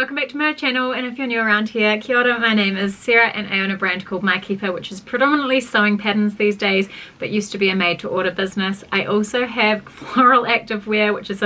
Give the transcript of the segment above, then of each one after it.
welcome back to my channel, and if you're new around here, kia ora, my name is Sarah and I own a brand called My Keeper, which is predominantly sewing patterns these days but used to be a made to order business. I also have floral activewear, which is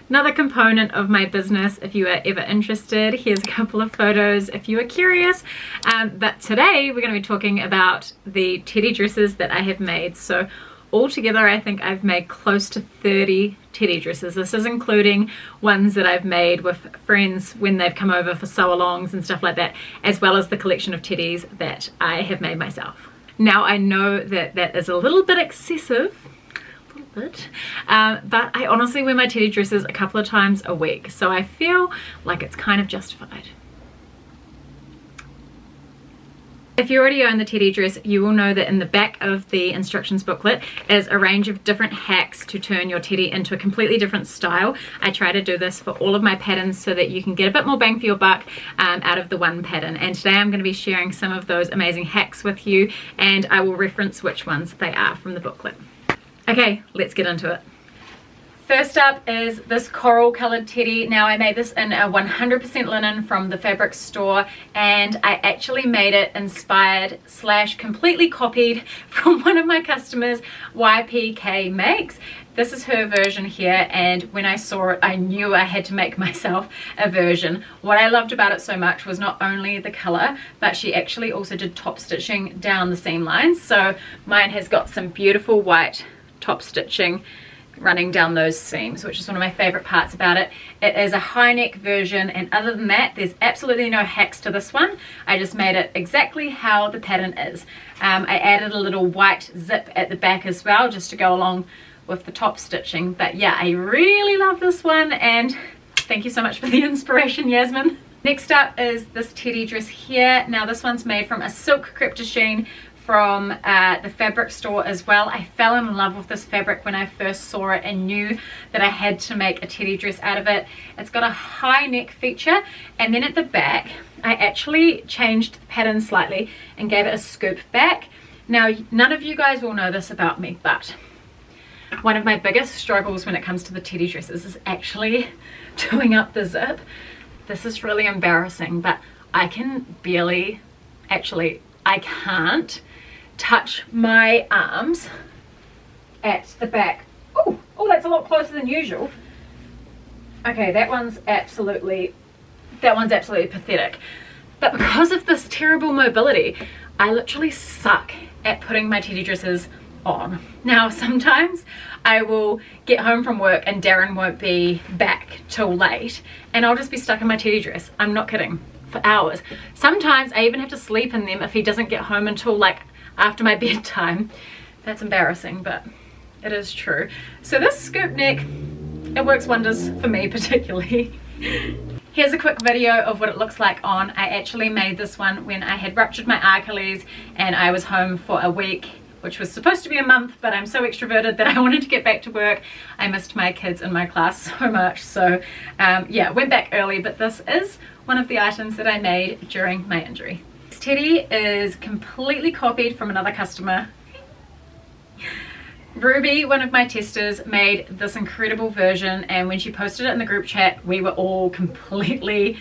another component of my business if you are ever interested. Here's a couple of photos if you are curious. But today we're going to be talking about the teddy dresses that I have made. So altogether I think I've made close to 30 teddy dresses. This is including ones that I've made with friends when they've come over for sew-alongs and stuff like that, as well as the collection of teddies that I have made myself. Now I know that that is a little bit excessive, but I honestly wear my teddy dresses a couple of times a week, so I feel like it's kind of justified. If you already own the teddy dress, you will know that in the back of the instructions booklet is a range of different hacks to turn your teddy into a completely different style. I try to do this for all of my patterns so that you can get a bit more bang for your buck out of the one pattern. And today I'm going to be sharing some of those amazing hacks with you, and I will reference which ones they are from the booklet. Okay, let's get into it. First up is this coral colored teddy. Now I made this in a 100% linen from the fabric store, and I actually made it inspired / completely copied from one of my customers, YPK Makes. This is her version here, and when I saw it I knew I had to make myself a version. What I loved about it so much was not only the color, but she actually also did top stitching down the seam lines. So mine has got some beautiful white top stitching running down those seams, which is one of my favorite parts about it. It is a high neck version, and other than that there's absolutely no hacks to this one. I just made it exactly how the pattern is. I added a little white zip at the back as well, just to go along with the top stitching. But yeah, I really love this one, and thank you so much for the inspiration, Yasmin. Next up is this teddy dress here. Now this one's made from a silk crepe de chine from the fabric store as well. I fell in love with this fabric when I first saw it and knew that I had to make a teddy dress out of it. It's got a high neck feature, and then at the back I actually changed the pattern slightly and gave it a scoop back. Now none of you guys will know this about me, but one of my biggest struggles when it comes to the teddy dresses is actually doing up the zip. This is really embarrassing, but I can barely, actually I can't touch my arms at the back. Oh, that's a lot closer than usual. Okay, that one's absolutely pathetic. But because of this terrible mobility, I literally suck at putting my teddy dresses on. Now sometimes I will get home from work and Darren won't be back till late, and I'll just be stuck in my teddy dress. I'm not kidding, for hours. Sometimes I even have to sleep in them if he doesn't get home until like after my bedtime. That's embarrassing, but it is true. So this scoop neck, it works wonders for me particularly. Here's a quick video of what it looks like on. I actually made this one when I had ruptured my Achilles and I was home for a week, which was supposed to be a month, but I'm so extroverted that I wanted to get back to work. I missed my kids in my class so much, so yeah, went back early. But this is one of the items that I made during my injury. This teddy is completely copied from another customer. Ruby, one of my testers, made this incredible version, and when she posted it in the group chat we were all completely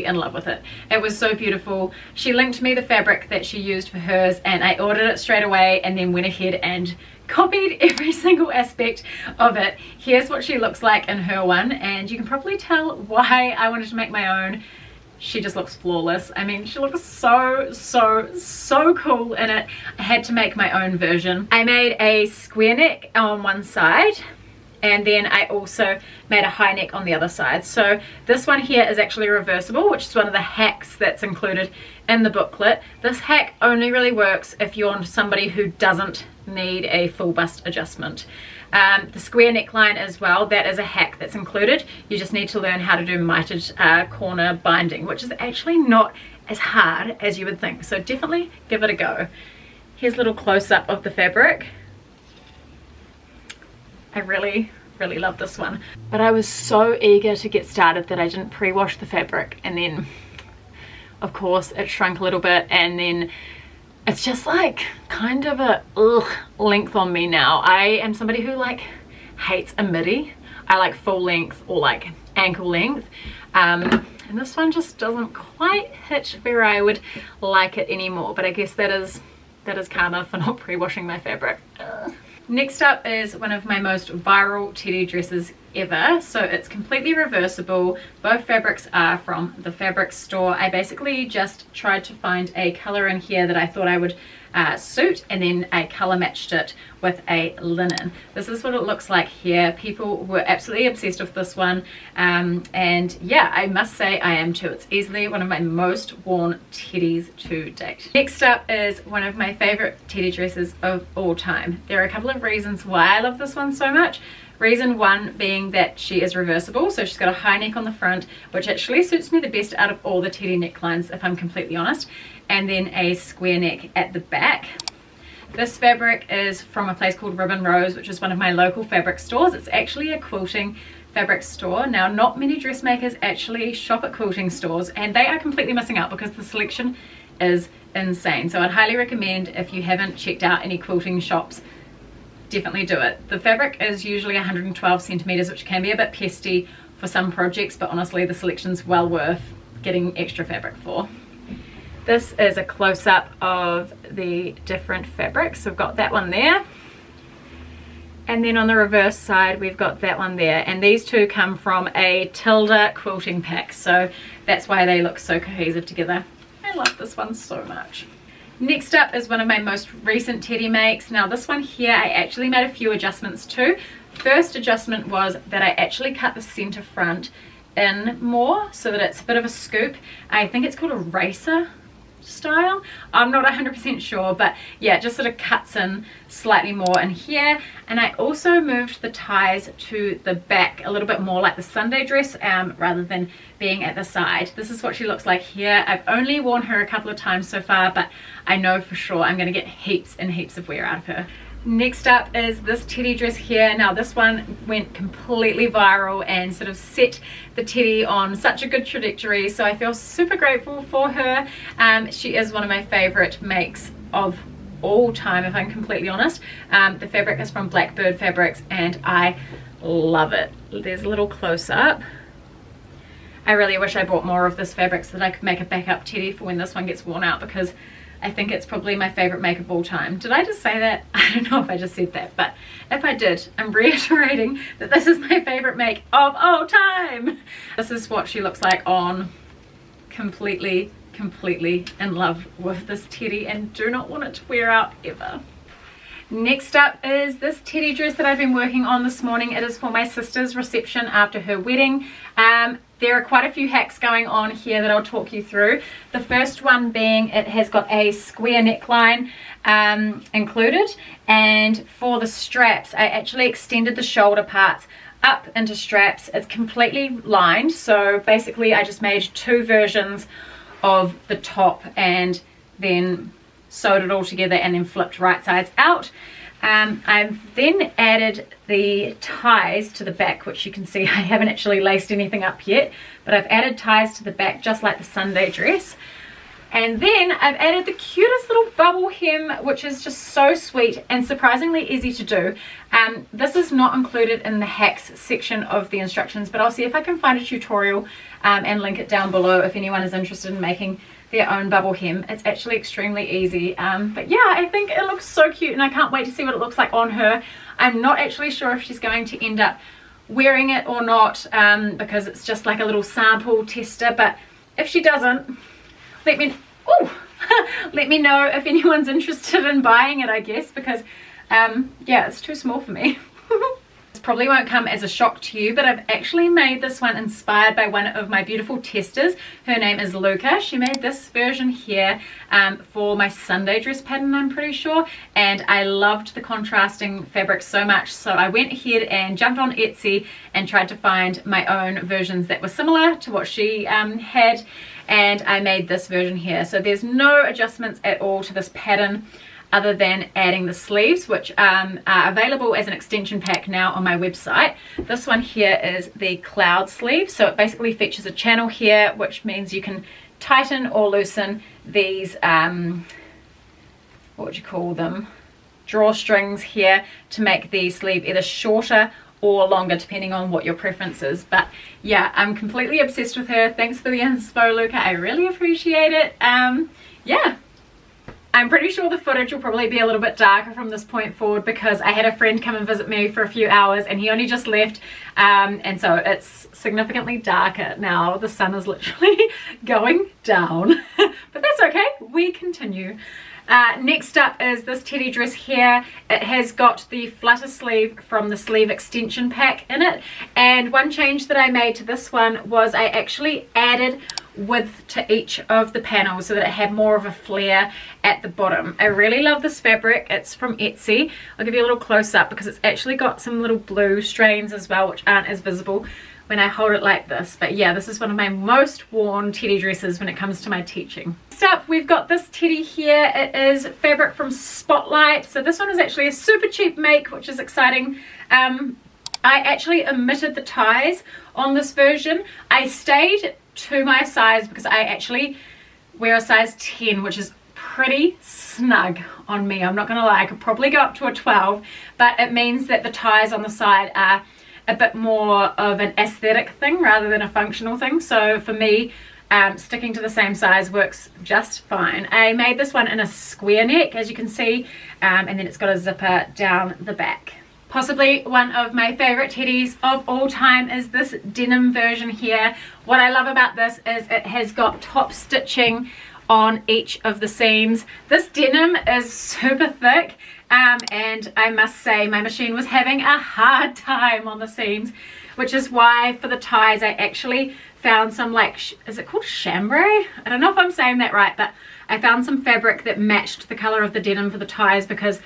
in love with it. It was so beautiful. She linked me the fabric that she used for hers, and I ordered it straight away and then went ahead and copied every single aspect of it. Here's what she looks like in her one, and you can probably tell why I wanted to make my own. She just looks flawless. I mean, she looks so cool in it. I had to make my own version. I made a square neck on one side, and then I also made a high neck on the other side. So this one here is actually reversible, which is one of the hacks that's included in the booklet. This hack only really works if you're somebody who doesn't need a full bust adjustment. The square neckline as well, that is a hack that's included. You just need to learn how to do mitered corner binding, which is actually not as hard as you would think, so definitely give it a go. Here's a little close-up of the fabric. I really love this one, but I was so eager to get started that I didn't pre-wash the fabric, and then of course it shrunk a little bit, and then it's just like kind of a length on me now. I am somebody who like hates a midi. I like full length or like ankle length. and this one just doesn't quite hit where I would like it anymore, but I guess that is karma for not pre-washing my fabric. Next up is one of my most viral teddy dresses ever. So it's completely reversible. Both fabrics are from the fabric store. I basically just tried to find a color in here that I thought I would suit, and then I color matched it with a linen. This is what it looks like here. People were absolutely obsessed with this one, and yeah, I must say I am too. It's easily one of my most worn teddies to date. Next up is one of my favorite teddy dresses of all time. There are a couple of reasons why I love this one so much. Reason one being that she is reversible, so she's got a high neck on the front, which actually suits me the best out of all the teddy necklines, if I'm completely honest, and then a square neck at the back. This fabric is from a place called Ribbon Rose, which is one of my local fabric stores. It's actually a quilting fabric store. Now, not many dressmakers actually shop at quilting stores, and they are completely missing out because the selection is insane. So I'd highly recommend, if you haven't checked out any quilting shops, definitely do it. The fabric is usually 112 centimeters, which can be a bit pesty for some projects, but honestly the selection's well worth getting extra fabric for. This is a close-up of the different fabrics. So we've got that one there, and then on the reverse side we've got that one there, and these two come from a Tilda quilting pack, so that's why they look so cohesive together. I love this one so much. Next up is one of my most recent teddy makes. Now this one here I actually made a few adjustments to. First adjustment was that I actually cut the center front in more so that it's a bit of a scoop. I think it's called a racer style. I'm not 100% sure, but yeah, it just sort of cuts in slightly more in here. And I also moved the ties to the back a little bit more like the Sunday dress, rather than being at the side. This is what she looks like here. I've only worn her a couple of times so far, but I know for sure I'm going to get heaps and heaps of wear out of her. Next up is this teddy dress here. Now this one went completely viral and sort of set the teddy on such a good trajectory, so I feel super grateful for her. She is one of my favorite makes of all time, if I'm completely honest. The fabric is from Blackbird Fabrics and I love it. There's a little close-up. I really wish I bought more of this fabric so that I could make a backup teddy for when this one gets worn out, because I think it's probably my favorite make of all time. Did I just say that? I don't know if I just said that, but if I did, I'm reiterating that this is my favorite make of all time. This is what she looks like on. Completely in love with this teddy and do not want it to wear out ever. Next up is this teddy dress that I've been working on this morning. It is for my sister's reception after her wedding. There are quite a few hacks going on here that I'll talk you through. The first one being it has got a square neckline included, and for the straps I actually extended the shoulder parts up into straps. It's completely lined, so basically I just made two versions of the top and then sewed it all together and then flipped right sides out. I've then added the ties to the back, which you can see I haven't actually laced anything up yet, but I've added ties to the back just like the Sunday dress. And then I've added the cutest little bubble hem, which is just so sweet and surprisingly easy to do. This is not included in the hacks section of the instructions, but I'll see if I can find a tutorial and link it down below if anyone is interested in making their own bubble hem. It's actually extremely easy, but yeah, I think it looks so cute and I can't wait to see what it looks like on her. I'm not actually sure if she's going to end up wearing it or not, because it's just like a little sample tester, but if she doesn't, let me let me know if anyone's interested in buying it, I guess, because yeah, it's too small for me. This probably won't come as a shock to you, but I've actually made this one inspired by one of my beautiful testers. Her name is Luca. She made this version here for my Sunday dress pattern, I'm pretty sure, and I loved the contrasting fabric so much, so I went ahead and jumped on Etsy and tried to find my own versions that were similar to what she had, and I made this version here. So there's no adjustments at all to this pattern other than adding the sleeves, which are available as an extension pack now on my website. This one here is the cloud sleeve, so it basically features a channel here, which means you can tighten or loosen these what would you call them, drawstrings here, to make the sleeve either shorter or longer, depending on what your preference is. But yeah, I'm completely obsessed with her. Thanks for the inspo, Luca. I really appreciate it. Yeah. I'm pretty sure the footage will probably be a little bit darker from this point forward because I had a friend come and visit me for a few hours and he only just left, and so it's significantly darker now. The sun is literally going down, but that's okay, we continue. Next up is this teddy dress here. It has got the flutter sleeve from the sleeve extension pack in it, and one change that I made to this one was I actually added width to each of the panels so that it had more of a flare at the bottom. I really love this fabric. It's from Etsy. I'll give you a little close up because it's actually got some little blue strains as well, which aren't as visible when I hold it like this. But yeah, this is one of my most worn teddy dresses when it comes to my teaching. Next up, we've got this teddy here. It is fabric from Spotlight. So this one is actually a super cheap make, which is exciting. I actually omitted the ties on this version. I stayed to my size because I actually wear a size 10, which is pretty snug on me. I'm not gonna lie, I could probably go up to a 12, but it means that the ties on the side are a bit more of an aesthetic thing rather than a functional thing. So for me, sticking to the same size works just fine. I made this one in a square neck, as you can see, and then it's got a zipper down the back. Possibly one of my favorite teddies of all time is this denim version here. What I love about this is it has got top stitching on each of the seams. This denim is super thick, and I must say my machine was having a hard time on the seams, which is why for the ties I actually found some, like, is it called chambray? I don't know if I'm saying that right, but I found some fabric that matched the color of the denim for the ties because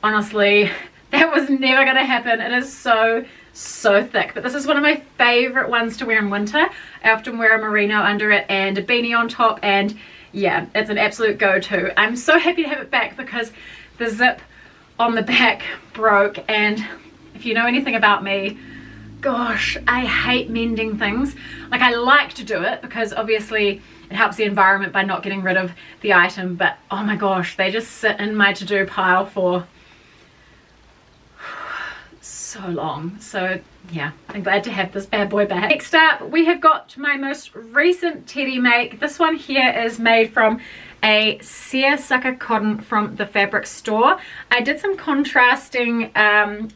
honestly that was never going to happen. It is so thick, but this is one of my favorite ones to wear in winter. I often wear a merino under it and a beanie on top, and yeah, it's an absolute go-to. I'm so happy to have it back because the zip on the back broke, and if you know anything about me, gosh, I hate mending things. Like, I like to do it because obviously it helps the environment by not getting rid of the item, but oh my gosh, they just sit in my to-do pile for so long. So yeah, I'm glad to have this bad boy back. Next up, we have got my most recent teddy make. This one here is made from a seersucker cotton from the fabric store. I did some contrasting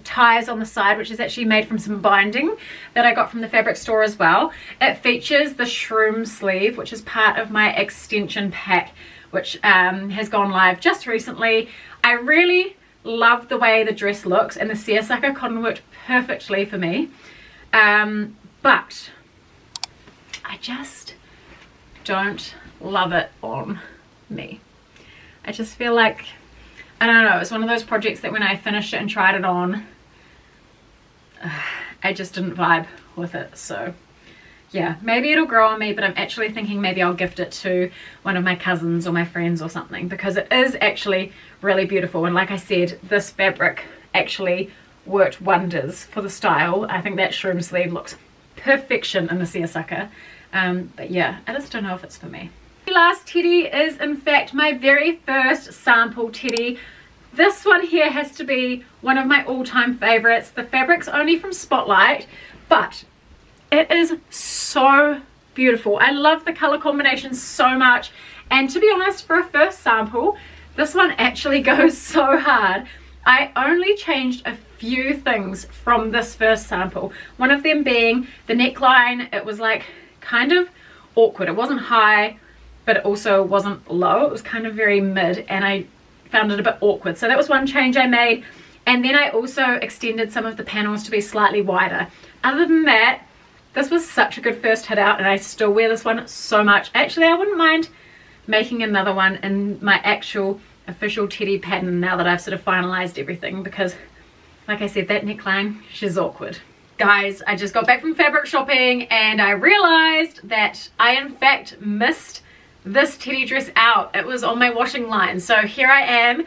ties on the side, which is actually made from some binding that I got from the fabric store as well. It features the shroom sleeve, which is part of my extension pack, which has gone live just recently. I really love the way the dress looks, and the seersucker cotton worked perfectly for me, but I just don't love it on me. I just feel like, I don't know, it's one of those projects that when I finished it and tried it on, I just didn't vibe with it. So yeah, maybe it'll grow on me, but I'm actually thinking maybe I'll gift it to one of my cousins or my friends or something, because it is actually really beautiful. And like I said, this fabric actually worked wonders for the style. I think that shroom sleeve looks perfection in the seersucker, but yeah, I just don't know if it's for me. The last teddy is in fact my very first sample teddy. This one here has to be one of my all-time favorites. The fabric's only from Spotlight, but it is so beautiful. I love the color combination so much, and to be honest, for a first sample, this one actually goes so hard. I only changed a few things from this first sample, one of them being the neckline. It was like kind of awkward. It wasn't high, but it also wasn't low. It was kind of very mid, and I found it a bit awkward. So that was one change I made, and then I also extended some of the panels to be slightly wider. Other than that, this was such a good first hit out, and I still wear this one so much. Actually, I wouldn't mind making another one in my actual official teddy pattern now that I've sort of finalized everything, because like I said, that neckline, she's awkward. Guys, I just got back from fabric shopping and I realized that I in fact missed this teddy dress out. It was on my washing line, so here I am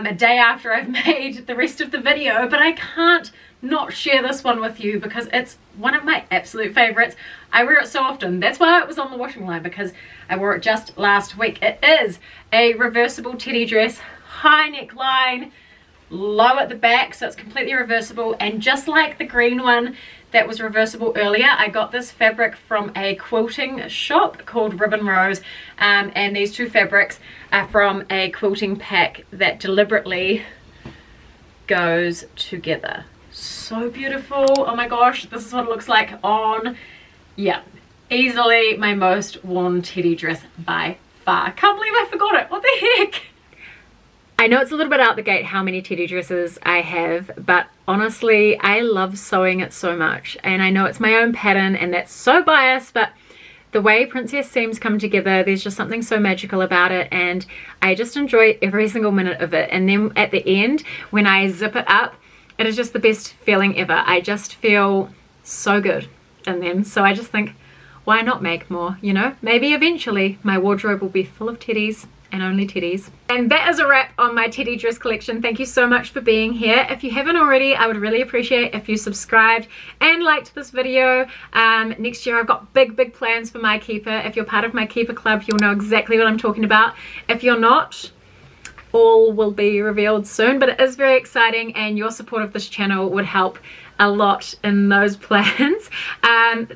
a day after I've made the rest of the video, but I can't not share this one with you because it's one of my absolute favorites. I wear it so often. That's why it was on the washing line, because I wore it just last week. It is a reversible teddy dress, high neckline, low at the back, so it's completely reversible. And just like the green one that was reversible earlier, I got this fabric from a quilting shop called Ribbon Rose, and these two fabrics are from a quilting pack that deliberately goes together. So beautiful. Oh my gosh, this is what it looks like on. Yeah, easily my most worn teddy dress by far. Can't believe I forgot it. What the heck? I know it's a little bit out the gate how many teddy dresses I have, but honestly I love sewing it so much, and I know it's my own pattern and that's so biased, but the way princess seams come together, there's just something so magical about it, and I just enjoy every single minute of it. And then at the end, when I zip it up, it is just the best feeling ever. I just feel so good in them. So I just think, why not make more, you know? Maybe eventually my wardrobe will be full of teddies and only teddies. And that is a wrap on my teddy dress collection. Thank you so much for being here. If you haven't already, I would really appreciate if you subscribed and liked this video. Next year I've got big plans for my keeper. If you're part of my keeper club, you'll know exactly what I'm talking about. If you're not, all will be revealed soon, but it is very exciting, and your support of this channel would help a lot in those plans.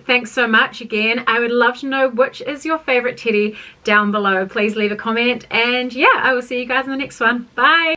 Thanks so much again. I would love to know which is your favorite teddy down below. Please leave a comment, and yeah, I will see you guys in the next one. Bye.